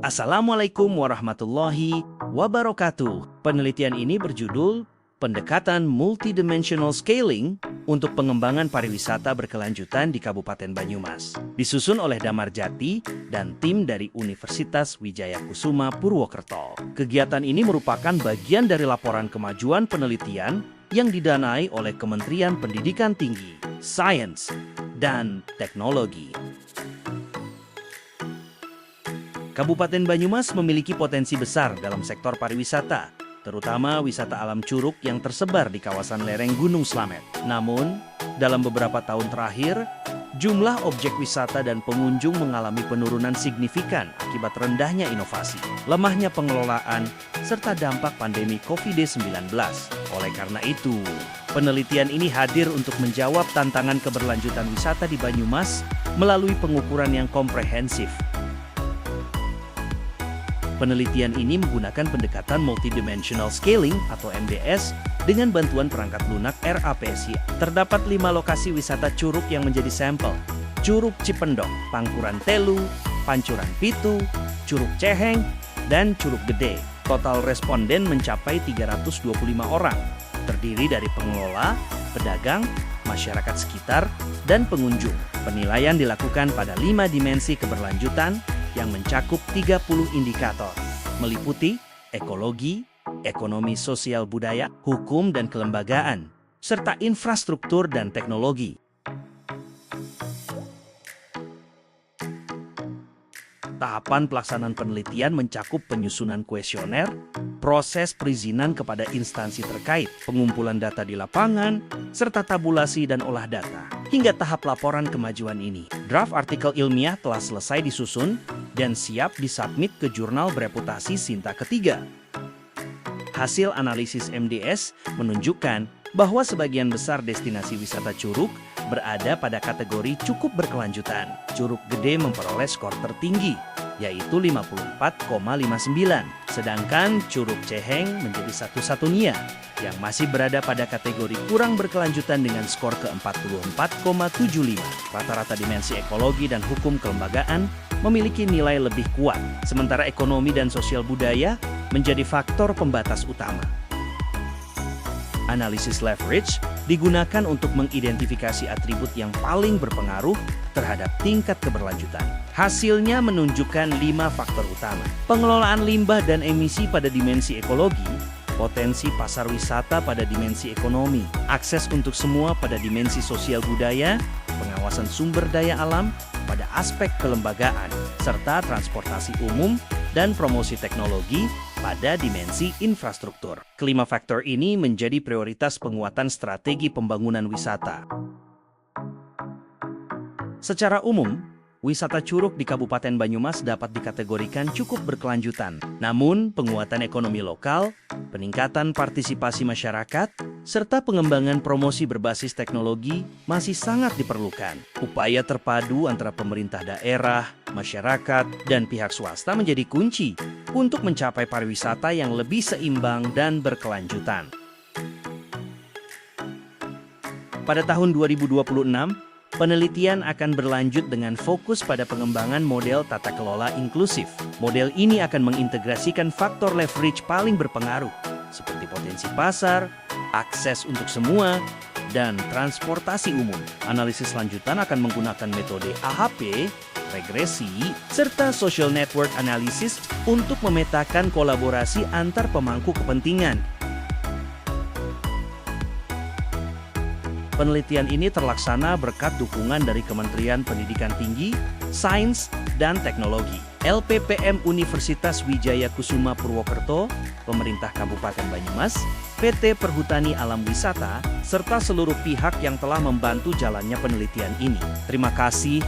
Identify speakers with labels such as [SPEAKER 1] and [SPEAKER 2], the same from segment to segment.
[SPEAKER 1] Assalamualaikum warahmatullahi wabarakatuh. Penelitian ini berjudul Pendekatan Multidimensional Scaling untuk Pengembangan Pariwisata Berkelanjutan di Kabupaten Banyumas. Disusun oleh Damar Jati dan tim dari Universitas Wijaya Kusuma Purwokerto. Kegiatan ini merupakan bagian dari laporan kemajuan penelitian yang didanai oleh Kementerian Pendidikan Tinggi, Sains, dan Teknologi. Kabupaten Banyumas memiliki potensi besar dalam sektor pariwisata, terutama wisata alam curug yang tersebar di kawasan lereng Gunung Slamet. Namun, dalam beberapa tahun terakhir, jumlah objek wisata dan pengunjung mengalami penurunan signifikan akibat rendahnya inovasi, lemahnya pengelolaan, serta dampak pandemi COVID-19. Oleh karena itu, penelitian ini hadir untuk menjawab tantangan keberlanjutan wisata di Banyumas melalui pengukuran yang komprehensif. Penelitian ini menggunakan pendekatan multidimensional scaling atau MDS dengan bantuan perangkat lunak RAPSI. Terdapat 5 lokasi wisata curug yang menjadi sampel. Curug Cipendok, Pangkuran Telu, Pancuran Pitu, Curug Ceheng, dan Curug Gede. Total responden mencapai 325 orang, terdiri dari pengelola, pedagang, masyarakat sekitar, dan pengunjung. Penilaian dilakukan pada 5 dimensi keberlanjutan yang mencakup 30 indikator, meliputi ekologi, ekonomi sosial budaya, hukum dan kelembagaan, serta infrastruktur dan teknologi. Tahapan pelaksanaan penelitian mencakup penyusunan kuesioner, proses perizinan kepada instansi terkait, pengumpulan data di lapangan, serta tabulasi dan olah data, hingga tahap laporan kemajuan ini. Draft artikel ilmiah telah selesai disusun dan siap disubmit ke jurnal bereputasi Sinta ketiga. Hasil analisis MDS menunjukkan bahwa sebagian besar destinasi wisata curug berada pada kategori cukup berkelanjutan. Curug Gede memperoleh skor tertinggi, yaitu 54,59. Sedangkan Curug Ceheng menjadi satu-satunya yang masih berada pada kategori kurang berkelanjutan dengan skor ke-44,75. Rata-rata dimensi ekologi dan hukum kelembagaan memiliki nilai lebih kuat, sementara ekonomi dan sosial budaya menjadi faktor pembatas utama. Analisis leverage digunakan untuk mengidentifikasi atribut yang paling berpengaruh terhadap tingkat keberlanjutan. Hasilnya menunjukkan 5 faktor utama. Pengelolaan limbah dan emisi pada dimensi ekologi, potensi pasar wisata pada dimensi ekonomi, akses untuk semua pada dimensi sosial budaya, pengawasan sumber daya alam pada aspek kelembagaan, serta transportasi umum dan promosi teknologi pada dimensi infrastruktur. Kelima faktor ini menjadi prioritas penguatan strategi pembangunan wisata. Secara umum, wisata curug di Kabupaten Banyumas dapat dikategorikan cukup berkelanjutan. Namun, penguatan ekonomi lokal, peningkatan partisipasi masyarakat, serta pengembangan promosi berbasis teknologi masih sangat diperlukan. Upaya terpadu antara pemerintah daerah, masyarakat, dan pihak swasta menjadi kunci untuk mencapai pariwisata yang lebih seimbang dan berkelanjutan. Pada tahun 2026, penelitian akan berlanjut dengan fokus pada pengembangan model tata kelola inklusif. Model ini akan mengintegrasikan faktor leverage paling berpengaruh, seperti potensi pasar, akses untuk semua, dan transportasi umum. Analisis lanjutan akan menggunakan metode AHP, regresi, serta social network analysis untuk memetakan kolaborasi antar pemangku kepentingan. Penelitian ini terlaksana berkat dukungan dari Kementerian Pendidikan Tinggi, Sains, dan Teknologi, LPPM Universitas Wijaya Kusuma Purwokerto, Pemerintah Kabupaten Banyumas, PT Perhutani Alam Wisata, serta seluruh pihak yang telah membantu jalannya penelitian ini. Terima kasih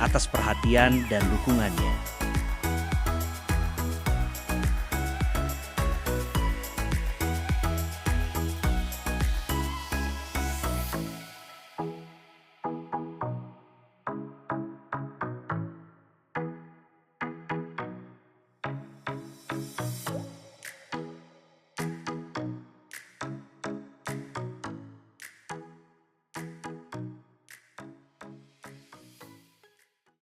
[SPEAKER 1] atas perhatian dan dukungannya.